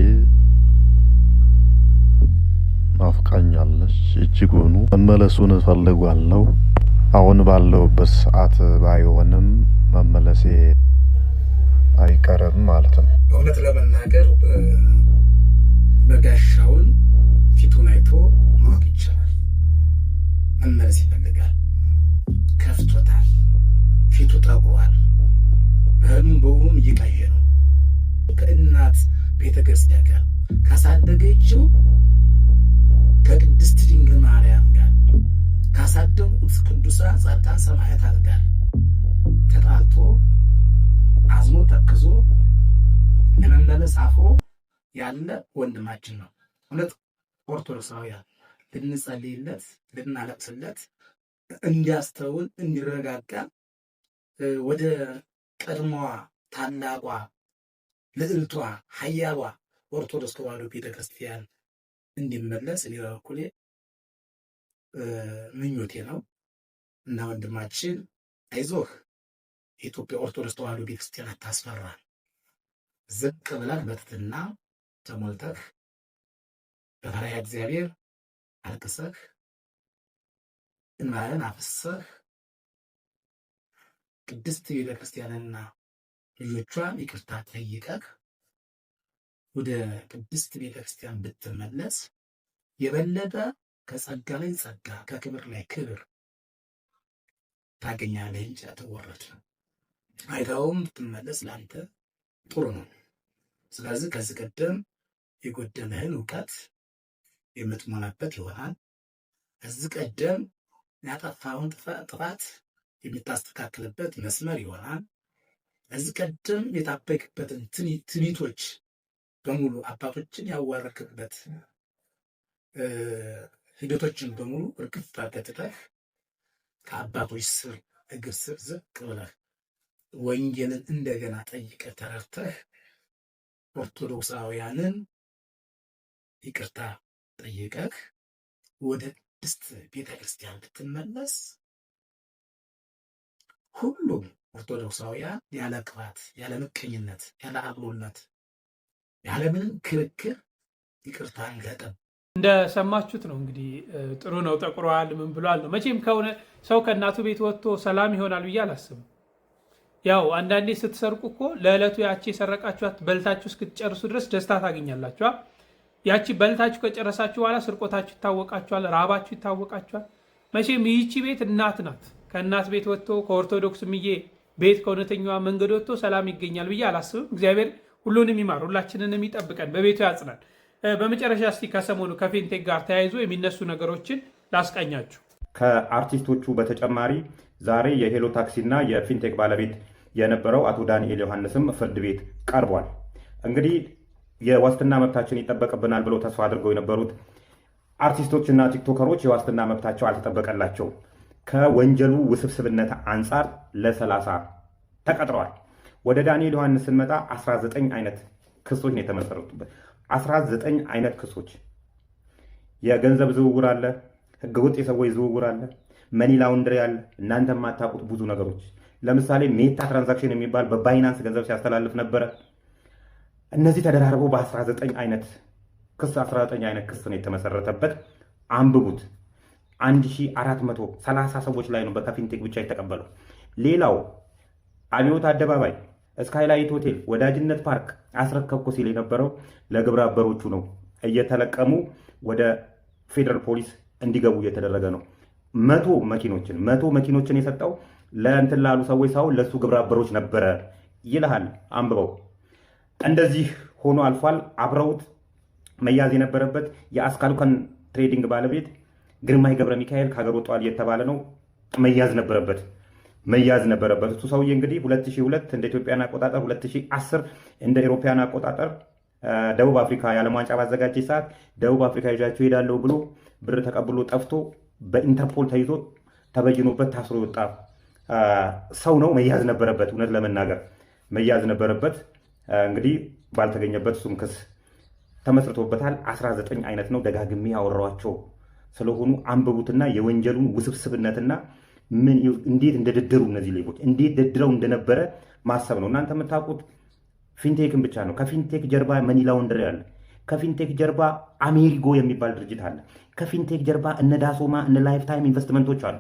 Speaker 3: ናፍቃኛለች እጅጉኑ። መመለሱን እፈልጋለሁ። አሁን ባለሁበት ሰዓት ባይሆንም መመለሴ አይቀርም ማለት ነው።
Speaker 14: እውነት ለመናገር በጋሻውን ፊቱን አይቶ ማወቅ ይቻላል። መመለስ ይፈልጋል። ከፍቶታል። ፊቱ ጠቁሯል። በህልም በውኑም እየታየ ነው። ከእናት ቤተክርስቲያን ጋር ካሳደገችው ከቅድስት ድንግል ማርያም ጋር ካሳደጉት ቅዱሳን ጻድቃን ሰማዕታት ጋር ተጣልቶ አዝኖ ተክዞ ለመመለስ አፍሮ ያለ ወንድማችን ነው። እውነት ኦርቶዶክሳውያን ልንጸልይለት፣ ልናለቅስለት፣ እንዲያስተውል፣ እንዲረጋጋ ወደ ቀድሞዋ ታላቋ ልዕልቷ ኃያሏ ኦርቶዶክስ ተዋሕዶ ቤተክርስቲያን እንዲመለስ እኔ በበኩሌ ምኞቴ ነው እና ወንድማችን አይዞህ፣ የኢትዮጵያ ኦርቶዶክስ ተዋሕዶ ቤተክርስቲያን አታስፈራን። ዝቅ ብለን በትህትና ተሞልተህ በፈሪሃ እግዚአብሔር አልቅሰህ እንባህን አፍሰህ ቅድስት ቤተክርስቲያንና ልጆቿን ይቅርታ ጠይቀህ ወደ ቅድስት ቤተክርስቲያን ብትመለስ የበለጠ ከጸጋ ላይ ጸጋ ከክብር ላይ ክብር ታገኛለህ እንጂ አትወረድም። አይታውም ብትመለስ ለአንተ ጥሩ ነው። ስለዚህ ከዚህ ቀደም የጎደለህን እውቀት የምትሞላበት ይሆናል። ከዚህ ቀደም ያጠፋውን ጥፋት የምታስተካክልበት መስመር ይሆናል። ከዚህ ቀደም የታበይክበትን ትዕቢቶች በሙሉ አባቶችን ያዋረክበት ሂደቶችን በሙሉ እርግፍ አድርገህ ከአባቶች ስር እግር ስር ዝቅ ብለህ ወንጌልን እንደገና ጠይቀህ ተረድተህ ኦርቶዶክሳውያንን ይቅርታ ጠይቀህ ወደ ቅድስት ቤተክርስቲያን ብትመለስ ሁሉም ኦርቶዶክሳውያን ያለ ቅባት፣ ያለ ምቀኝነት፣ ያለ አብሮነት፣ ያለ ምንም ክርክር ይቅርታ ይለጠም።
Speaker 1: እንደሰማችሁት ነው እንግዲህ ጥሩ ነው ጠቁሯል ምን ብሏል ነው። መቼም ከሆነ ሰው ከእናቱ ቤት ወጥቶ ሰላም ይሆናል ብዬ አላስብም። ያው አንዳንዴ ስትሰርቁ እኮ ለዕለቱ ያቺ የሰረቃችኋት በልታችሁ እስክትጨርሱ ድረስ ደስታ ታገኛላችኋ። ያቺ በልታችሁ ከጨረሳችሁ በኋላ ስርቆታችሁ ይታወቃችኋል፣ ራባችሁ ይታወቃችኋል። መቼም ይህቺ ቤት እናት ናት። ከእናት ቤት ወጥቶ ከኦርቶዶክስ ምዬ ቤት ከእውነተኛዋ መንገድ ወጥቶ ሰላም ይገኛል ብዬ አላስብም። እግዚአብሔር ሁሉንም ይማር፣ ሁላችንንም ይጠብቀን፣ በቤቱ ያጽናል። በመጨረሻ እስቲ ከሰሞኑ ከፊንቴክ ጋር ተያይዞ የሚነሱ ነገሮችን ላስቃኛችሁ።
Speaker 5: ከአርቲስቶቹ በተጨማሪ ዛሬ የሄሎ ታክሲና የፊንቴክ ባለቤት የነበረው አቶ ዳንኤል ዮሐንስም ፍርድ ቤት ቀርቧል። እንግዲህ የዋስትና መብታችን ይጠበቅብናል ብለው ተስፋ አድርገው የነበሩት አርቲስቶችና ቲክቶከሮች የዋስትና መብታቸው አልተጠበቀላቸውም። ከወንጀሉ ውስብስብነት አንጻር ለ30 ተቀጥረዋል። ወደ ዳንኤል ዮሐንስ ስንመጣ 19 አይነት ክሶች ነው የተመሰረቱበት። 19 አይነት ክሶች፣ የገንዘብ ዝውውር አለ፣ ህገወጥ የሰዎች ዝውውር አለ፣ መኒ ላውንድሪ አለ፣ እናንተ የማታውቁት ብዙ ነገሮች። ለምሳሌ ሜታ ትራንዛክሽን የሚባል በባይናንስ ገንዘብ ሲያስተላልፍ ነበረ። እነዚህ ተደራርበው በ19 አይነት ክስ 19 አይነት ክስ ነው የተመሰረተበት። አንብቡት። 1430 ሰዎች ላይ ነው በከፊንቴክ ብቻ የተቀበለው። ሌላው አብዮት አደባባይ፣ ስካይላይት ሆቴል፣ ወዳጅነት ፓርክ አስረከብኩ ሲል የነበረው ለግብረ አበሮቹ ነው። እየተለቀሙ ወደ ፌደራል ፖሊስ እንዲገቡ እየተደረገ ነው። 100 መኪኖችን የሰጠው ለእንትን ላሉ ሰዎች ሳይሆን ለሱ ግብረ አበሮች ነበረ ይልሃል። አንብበው። እንደዚህ ሆኖ አልፏል። አብረውት መያዝ የነበረበት የአስካልኮን ትሬዲንግ ባለቤት ግርማይ ገብረ ሚካኤል ከሀገር ወጥቷል እየተባለ ነው። መያዝ ነበረበት እሱ ሰውዬ እንግዲህ 2002 እንደ ኢትዮጵያን አቆጣጠር 2010 እንደ ኤሮፓያን አቆጣጠር ደቡብ አፍሪካ የዓለም ዋንጫ ባዘጋጀ ሰዓት ደቡብ አፍሪካ ይዣቸው ሄዳለሁ ብሎ ብር ተቀብሎ ጠፍቶ በኢንተርፖል ተይዞ ተበይኖበት ታስሮ የወጣ ሰው ነው። መያዝ ነበረበት። እውነት ለመናገር መያዝ ነበረበት። እንግዲህ ባልተገኘበት እሱም ክስ ተመስርቶበታል። 19 አይነት ነው። ደጋግሜ ያወራኋቸው ስለሆኑ አንብቡትና የወንጀሉን ውስብስብነትና እንዴት እንደደደሩ እነዚህ ሌቦች እንዴት ደድረው እንደነበረ ማሰብ ነው። እናንተ የምታውቁት ፊንቴክን ብቻ ነው። ከፊንቴክ ጀርባ መኒ ላውንደሪ አለ። ከፊንቴክ ጀርባ አሜሪጎ የሚባል ድርጅት አለ። ከፊንቴክ ጀርባ እነ ዳሶማ እነ ላይፍ ታይም ኢንቨስትመንቶች አሉ።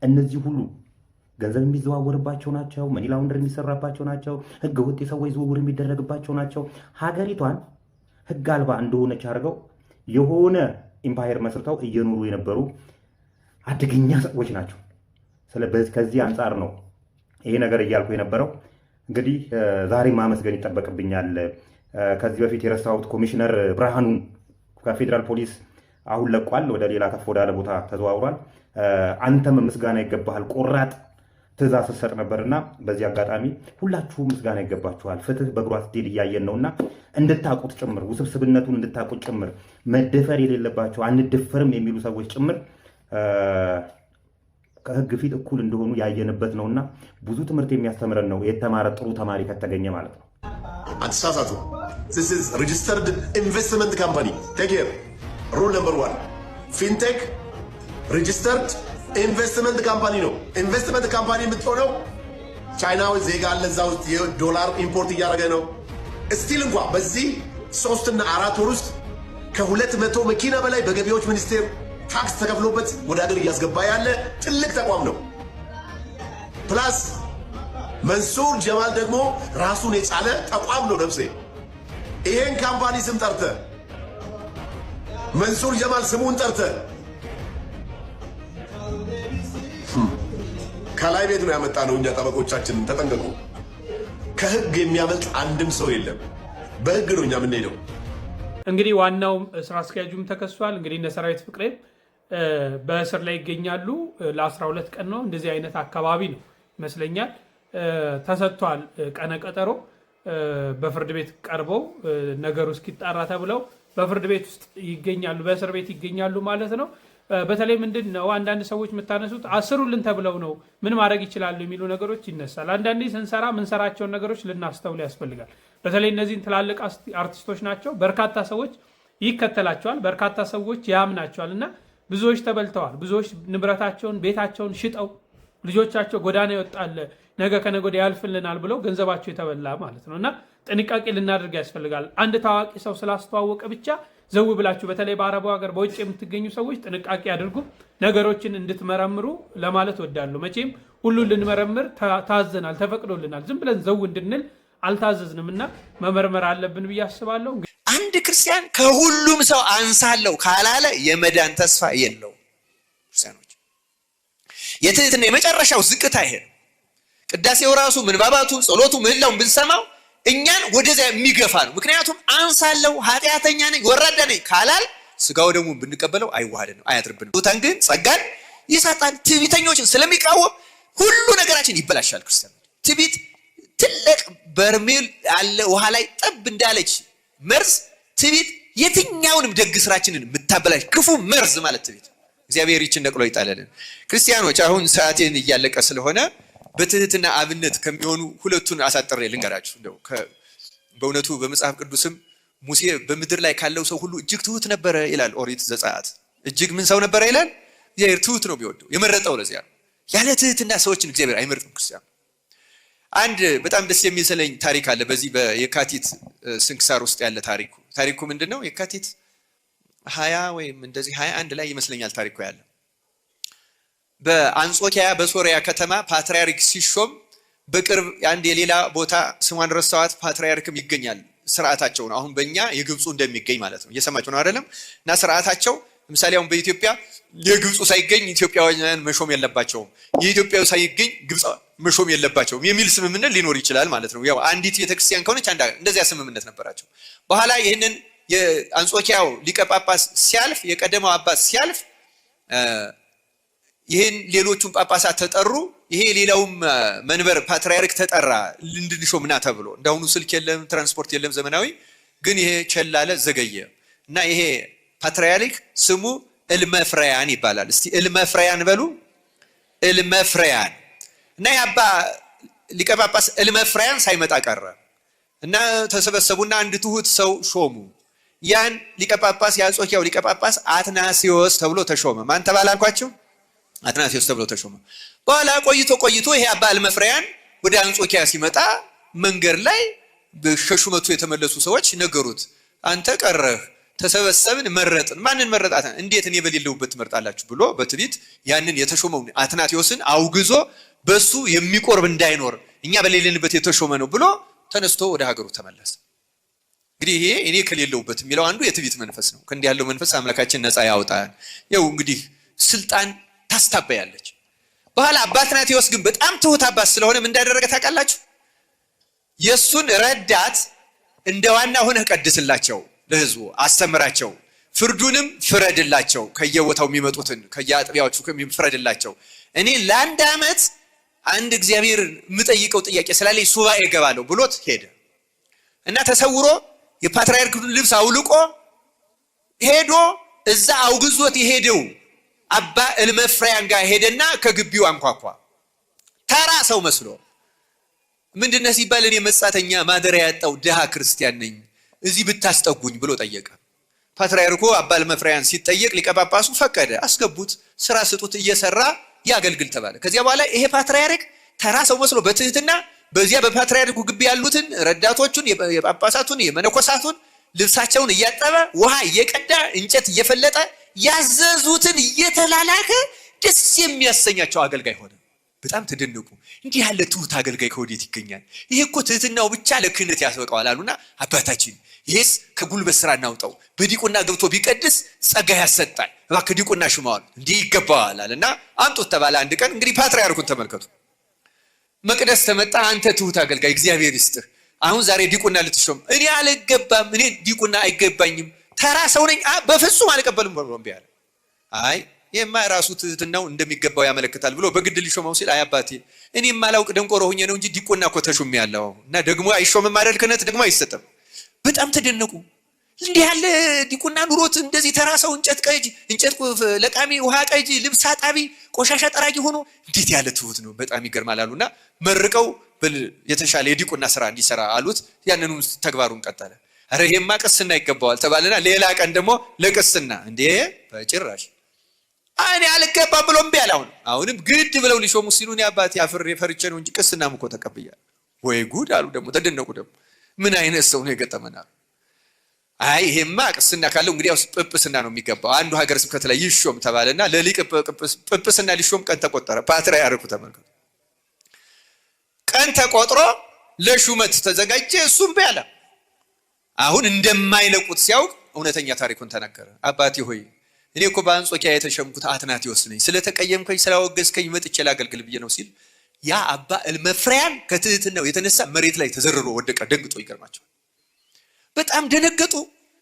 Speaker 5: እነዚህ ሁሉ ገንዘብ የሚዘዋወርባቸው ናቸው። መኒ ላውንደሪ የሚሰራባቸው ናቸው። ህገ ወጥ የሰዎች ዝውውር የሚደረግባቸው ናቸው። ሀገሪቷን ህግ አልባ እንደሆነች አድርገው የሆነ ኢምፓየር መስርተው እየኖሩ የነበሩ አደገኛ ሰዎች ናቸው። ስለዚህ ከዚህ አንጻር ነው ይሄ ነገር እያልኩ የነበረው። እንግዲህ ዛሬ ማመስገን ይጠበቅብኛል። ከዚህ በፊት የረሳሁት ኮሚሽነር ብርሃኑን ከፌዴራል ፖሊስ አሁን ለቋል፣ ወደ ሌላ ከፍ ወዳለ ቦታ ተዘዋውሯል። አንተም ምስጋና ይገባሃል። ቆራጥ ትእዛዝ ስትሰጥ ነበርና በዚህ አጋጣሚ ሁላችሁም ምስጋና ይገባችኋል። ፍትህ በእግሯ ስትሄድ እያየን ነውና እንድታቁት ጭምር ውስብስብነቱን እንድታቁት ጭምር መደፈር የሌለባቸው አንደፈርም የሚሉ ሰዎች ጭምር ከህግ ፊት እኩል እንደሆኑ ያየንበት ነውና ብዙ ትምህርት የሚያስተምረን ነው። የተማረ ጥሩ ተማሪ ከተገኘ ማለት ነው።
Speaker 15: አትሳሳቱ። this is registered investment company take care rule number 1 fintech registered ኢንቨስትመንት ካምፓኒ ነው። ኢንቨስትመንት ካምፓኒ የምትሆነው ቻይናዊ ዜጋ አለ እዛ ውስጥ የዶላር ኢምፖርት እያደረገ ነው። እስቲል እንኳ በዚህ 3 እና 4 ወር ውስጥ ከ200 መኪና በላይ በገቢዎች ሚኒስቴር ታክስ ተከፍሎበት ወደ ሀገር እያስገባ ያለ ትልቅ ተቋም ነው። ፕላስ መንሱር ጀማል ደግሞ ራሱን የቻለ ተቋም ነው። ነፍሴ ይሄን ካምፓኒ ስም ጠርተ መንሱር ጀማል ስሙን ጠርተ ከላይ ቤት ነው ያመጣ ነው። እኛ ጠበቆቻችን ተጠንቀቁ። ከህግ የሚያመልጥ አንድም ሰው የለም። በህግ ነው እኛ የምንሄደው።
Speaker 1: እንግዲህ ዋናው ስራ አስኪያጁም ተከሷል። እንግዲህ እነ ሰራዊት ፍቅሬ በእስር ላይ ይገኛሉ። ለ12 ቀን ነው እንደዚህ አይነት አካባቢ ነው ይመስለኛል ተሰጥቷል ቀነ ቀጠሮ። በፍርድ ቤት ቀርበው ነገሩ እስኪጣራ ተብለው በፍርድ ቤት ውስጥ ይገኛሉ፣ በእስር ቤት ይገኛሉ ማለት ነው። በተለይ ምንድን ነው አንዳንድ ሰዎች የምታነሱት አስሩልን ተብለው ነው ምን ማድረግ ይችላሉ የሚሉ ነገሮች ይነሳል። አንዳንዴ ስንሰራ ምንሰራቸውን ነገሮች ልናስተውል ያስፈልጋል። በተለይ እነዚህን ትላልቅ አርቲስቶች ናቸው፣ በርካታ ሰዎች ይከተላቸዋል፣ በርካታ ሰዎች ያምናቸዋል እና ብዙዎች ተበልተዋል። ብዙዎች ንብረታቸውን ቤታቸውን ሽጠው ልጆቻቸው ጎዳና ይወጣል ነገ ከነገ ወዲያ ያልፍልናል ብለው ገንዘባቸው የተበላ ማለት ነው እና ጥንቃቄ ልናደርግ ያስፈልጋል። አንድ ታዋቂ ሰው ስላስተዋወቀ ብቻ ዘው ብላችሁ በተለይ በአረቡ ሀገር በውጭ የምትገኙ ሰዎች ጥንቃቄ አድርጉ። ነገሮችን እንድትመረምሩ ለማለት ወዳለሁ። መቼም ሁሉን ልንመረምር ታዘናል፣ ተፈቅዶልናል። ዝም ብለን ዘው እንድንል አልታዘዝንም እና መመርመር አለብን ብዬ አስባለሁ።
Speaker 4: አንድ ክርስቲያን ከሁሉም ሰው አንሳለሁ ካላለ የመዳን ተስፋ የለው። ክርስቲያኖች የትህትና የመጨረሻው ዝቅታ ይሄ ነው። ቅዳሴው ራሱ ምንባባቱ፣ ጸሎቱ፣ ምህላውን ብንሰማው እኛን ወደዚያ የሚገፋ ነው። ምክንያቱም አንሳለሁ፣ ኃጢአተኛ ነኝ፣ ወራዳ ነኝ ካላል ስጋው ደግሞ ብንቀበለው አይዋሃደንም፣ አያድርብንም። ቦታን ግን ጸጋን ይሰጣል። ትዕቢተኞችን ስለሚቃወም ሁሉ ነገራችን ይበላሻል። ክርስቲያኖች ትዕቢት ትልቅ በርሜል ያለ ውሃ ላይ ጠብ እንዳለች መርዝ፣ ትዕቢት የትኛውንም ደግ ስራችንን የምታበላሽ ክፉ መርዝ ማለት ትዕቢት። እግዚአብሔር ይችን ነቅሎ ይጣለልን። ክርስቲያኖች አሁን ሰዓቴን እያለቀ ስለሆነ በትህትና አብነት ከሚሆኑ ሁለቱን አሳጥሬ ልንገራችሁ። እንደው በእውነቱ በመጽሐፍ ቅዱስም ሙሴ በምድር ላይ ካለው ሰው ሁሉ እጅግ ትሁት ነበረ ይላል ኦሪት ዘጸአት። እጅግ ምን ሰው ነበረ ይላል? እግዚአብሔር ትሁት ነው የሚወደው፣ የመረጠው ለዚያ ነው። ያለ ትህትና ሰዎችን እግዚአብሔር አይመርጥም። ክርስቲያን አንድ በጣም ደስ የሚመስለኝ ታሪክ አለ በዚህ በየካቲት ስንክሳር ውስጥ ያለ ታሪኩ ምንድነው? የካቲት 20 ወይም እንደዚህ 21 ላይ ይመስለኛል ታሪኩ ያለ በአንጾኪያ በሶሪያ ከተማ ፓትርያርክ ሲሾም በቅርብ አንድ የሌላ ቦታ ስሟን ረሳኋት ፓትርያርክም ይገኛል። ስርዓታቸው ነው አሁን በእኛ የግብፁ እንደሚገኝ ማለት ነው። እየሰማችሁ ነው አይደለም? እና ስርዓታቸው ለምሳሌ አሁን በኢትዮጵያ የግብፁ ሳይገኝ ኢትዮጵያውያን መሾም የለባቸውም፣ የኢትዮጵያው ሳይገኝ ግብፅ መሾም የለባቸውም የሚል ስምምነት ሊኖር ይችላል ማለት ነው። ያው አንዲት ቤተክርስቲያን ከሆነች እንደዚያ ስምምነት ነበራቸው። በኋላ ይህንን የአንጾኪያው ሊቀ ጳጳስ ሲያልፍ፣ የቀደመው አባት ሲያልፍ ይህን ሌሎቹን ጳጳሳት ተጠሩ። ይሄ ሌላውም መንበር ፓትርያርክ ተጠራ እንድንሾምና ተብሎ። እንዳሁኑ ስልክ የለም፣ ትራንስፖርት የለም ዘመናዊ። ግን ይሄ ቸላለ ዘገየ እና ይሄ ፓትርያርክ ስሙ እልመፍራያን ይባላል። እስቲ እልመፍራያን በሉ። እልመፍራያን እና የአባ ሊቀ ጳጳስ እልመፍራያን ሳይመጣ ቀረ እና ተሰበሰቡና አንድ ትሁት ሰው ሾሙ። ያን ሊቀ ጳጳስ የአንጾኪያው ሊቀ ጳጳስ አትናሲዮስ ተብሎ ተሾመ። ማን ተባላልኳቸው? አትናሲዮስ ተብሎ ተሾመ። በኋላ ቆይቶ ይሄ አባ እልመፍራያን ወደ አንጾኪያ ሲመጣ መንገድ ላይ በሹመቱ የተመለሱ ሰዎች ነገሩት። አንተ ቀረህ፣ ተሰበሰብን፣ መረጥን። ማንን መረጣት? እንዴት እኔ በሌለውበት ትመርጣላችሁ ብሎ በትዕቢት ያንን የተሾመው አትናቴዎስን አውግዞ በሱ የሚቆርብ እንዳይኖር እኛ በሌለንበት የተሾመ ነው ብሎ ተነስቶ ወደ ሀገሩ ተመለሰ። እንግዲህ ይሄ እኔ ከሌለውበት የሚለው አንዱ የትዕቢት መንፈስ ነው። ከእንዲህ ያለው መንፈስ አምላካችን ነፃ ያውጣን። ያው እንግዲህ ስልጣን ታስታበያለች። በኋላ አባ አትናቴዎስ ግን በጣም ትሁት አባት ስለሆነ ምን እንዳደረገ ታውቃላችሁ? የሱን ረዳት እንደ ዋና ሆነህ ቀድስላቸው፣ ለህዝቡ አስተምራቸው፣ ፍርዱንም ፍረድላቸው፣ ከየቦታው የሚመጡትን ከየአጥቢያዎቹ ፍረድላቸው። እኔ ለአንድ ዓመት አንድ እግዚአብሔር የምጠይቀው ጥያቄ ስላለኝ ሱባኤ እገባለሁ ብሎት ሄደ እና ተሰውሮ የፓትርያርኩን ልብስ አውልቆ ሄዶ እዛ አውግዞት የሄደው አባ እልመፍራያን ጋር ሄደና ከግቢው አንኳኳ። ተራ ሰው መስሎ ምንድነው ሲባል እኔ መጻተኛ ማደሪያ ያጣው ድሃ ክርስቲያን ነኝ፣ እዚህ ብታስጠጉኝ ብሎ ጠየቀ። ፓትርያርኩ አባ እልመፍራያን ሲጠየቅ ሊቀ ጳጳሱ ፈቀደ። አስገቡት፣ ስራ ስጡት፣ እየሰራ ያገልግል ተባለ። ከዚያ በኋላ ይሄ ፓትርያርክ ተራ ሰው መስሎ በትህትና በዚያ በፓትርያርኩ ግቢ ያሉትን ረዳቶቹን፣ የጳጳሳቱን፣ የመነኮሳቱን ልብሳቸውን እያጠበ ውሃ እየቀዳ እንጨት እየፈለጠ ያዘዙትን እየተላላከ ደስ የሚያሰኛቸው አገልጋይ ሆነ። በጣም ተደነቁ። እንዲህ ያለ ትሁት አገልጋይ ከወዴት ይገኛል? ይሄ እኮ ትህትናው ብቻ ለክህነት ያስበቃዋል አሉና አባታችን ይሄስ ከጉልበት ስራ እናውጣው፣ በዲቁና ገብቶ ቢቀድስ ጸጋ ያሰጣል፣ እባክህ ዲቁና ሽማዋል፣ እንዲህ ይገባዋል አለና አምጡት ተባለ። አንድ ቀን እንግዲህ ፓትርያርኩን ተመልከቱ። መቅደስ ተመጣ። አንተ ትሁት አገልጋይ እግዚአብሔር ይስጥህ፣ አሁን ዛሬ ዲቁና ልትሾም። እኔ አልገባም፣ እኔ ዲቁና አይገባኝም፣ ተራ ሰው ነኝ፣ በፍጹም አልቀበልም ብሎ እምቢ አለ። አይ የማ ራሱ ትህትናው እንደሚገባው ያመለክታል ብሎ በግድ ሊሾመው ሲል አይ አባቴ እኔ የማላውቅ ደንቆሮ ሆኜ ነው እንጂ ዲቁና እኮ ተሾሜያለሁ እና ደግሞ አይሾምም አይደል? ክህነት ደግሞ አይሰጥም። በጣም ተደነቁ። እንዲህ ያለ ዲቁና ኑሮት እንደዚህ ተራ ሰው እንጨት ቀጅ፣ እንጨት ለቃሚ፣ ውሃ ቀጅ፣ ልብስ አጣቢ፣ ቆሻሻ ጠራጊ ሆኖ እንዴት ያለ ትሁት ነው! በጣም ይገርማል አሉና መርቀው የተሻለ የዲቁና ስራ እንዲሰራ አሉት። ያንኑ ተግባሩን ቀጠለ። አረ ይሄማ ቅስና ይገባዋል ተባለና ሌላ ቀን ደግሞ ለቅስና እንዴ በጭራሽ እኔ አልገባም ብሎ እምቢ አለ። አሁንም ግድ ብለው ሊሾሙ ሲሉ እኔ አባቴ አፍሬ ፈርቼ ነው እንጂ ቅስናም እኮ ተቀብያለሁ። ወይ ጉድ አሉ። ደግሞ ተደነቁ። ደግሞ ምን አይነት ሰው ነው የገጠመናል? አይ ይሄማ ቅስና ካለው እንግዲያውስ ጵጵስና ነው የሚገባው። አንዱ ሀገረ ስብከት ላይ ይሾም ተባለና ለሊቀ ጵጵስና ሊሾም ቀን ተቆጠረ። ፓትርያርኩ ተመልከቱ፣ ቀን ተቆጥሮ ለሹመት ተዘጋጀ። እሱም እምቢ አለ። አሁን እንደማይለቁት ሲያውቅ እውነተኛ ታሪኩን ተናገረ። አባቴ ሆይ እኔ እኮ በአንጾኪያ የተሸምኩት አትናቴዎስ ነኝ፣ ስለተቀየምከኝ ስላወገዝከኝ መጥቼ ላገልግል ብዬ ነው ሲል ያ አባ እልመፍርያን ከትህትናው የተነሳ መሬት ላይ ተዘርሮ ወደቀ። ደንግጦ ይገርማቸዋል። በጣም ደነገጡ።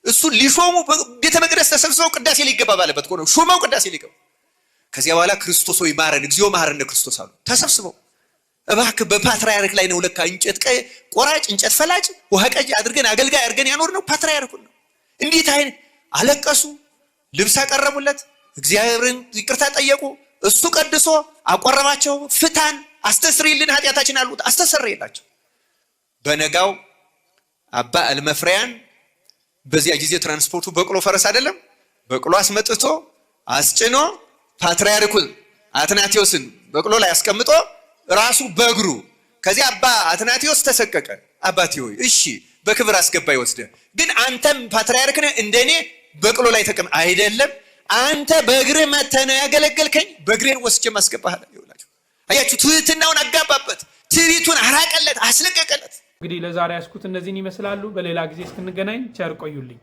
Speaker 4: እሱን ሊሾሙ ቤተ መቅደስ ተሰብስበው ቅዳሴ ሊገባ ባለበት ሆነው ሹመው ቅዳሴ ሊገባ። ከዚያ በኋላ ክርስቶስ ሆይ ማረን፣ እግዚኦ ማረን ክርስቶስ አሉ። ተሰብስበው እባክህ በፓትርያርክ ላይ ነው ለካ እንጨት ቆራጭ፣ እንጨት ፈላጭ፣ ውሃ ቀጅ አድርገን አገልጋይ አድርገን ያኖር ነው ፓትርያርኩን ነው። እንዴት አይነት አለቀሱ። ልብስ አቀረቡለት፣ እግዚአብሔርን ይቅርታ ጠየቁ። እሱ ቀድሶ አቆረባቸው። ፍታን፣ አስተስርይልን ኃጢአታችን አሉት። አስተሰረየላቸው። በነጋው አባ እልመፍርያን በዚያ ጊዜ ትራንስፖርቱ በቅሎ ፈረስ አይደለም፣ በቅሎ አስመጥቶ አስጭኖ ፓትርያርኩን አትናቴዎስን በቅሎ ላይ አስቀምጦ ራሱ በእግሩ ከዚያ አባ አትናቴዎስ ተሰቀቀ። አባቴ ሆይ እሺ በክብር አስገባይ ወስደ፣ ግን አንተም ፓትርያርክ ነህ እንደኔ በቅሎ ላይ ተቀም አይደለም፣ አንተ በእግርህ መተህ ነው ያገለገልከኝ፣ በእግሬን ወስጄ ማስገባህ። ይውላችሁ አያችሁ፣ ትህትናውን አጋባበት፣ ትዕቢቱን አራቀለት፣ አስለቀቀለት።
Speaker 1: እንግዲህ ለዛሬ ያስኩት እነዚህን ይመስላሉ። በሌላ ጊዜ እስክንገናኝ ቸር ቆዩልኝ።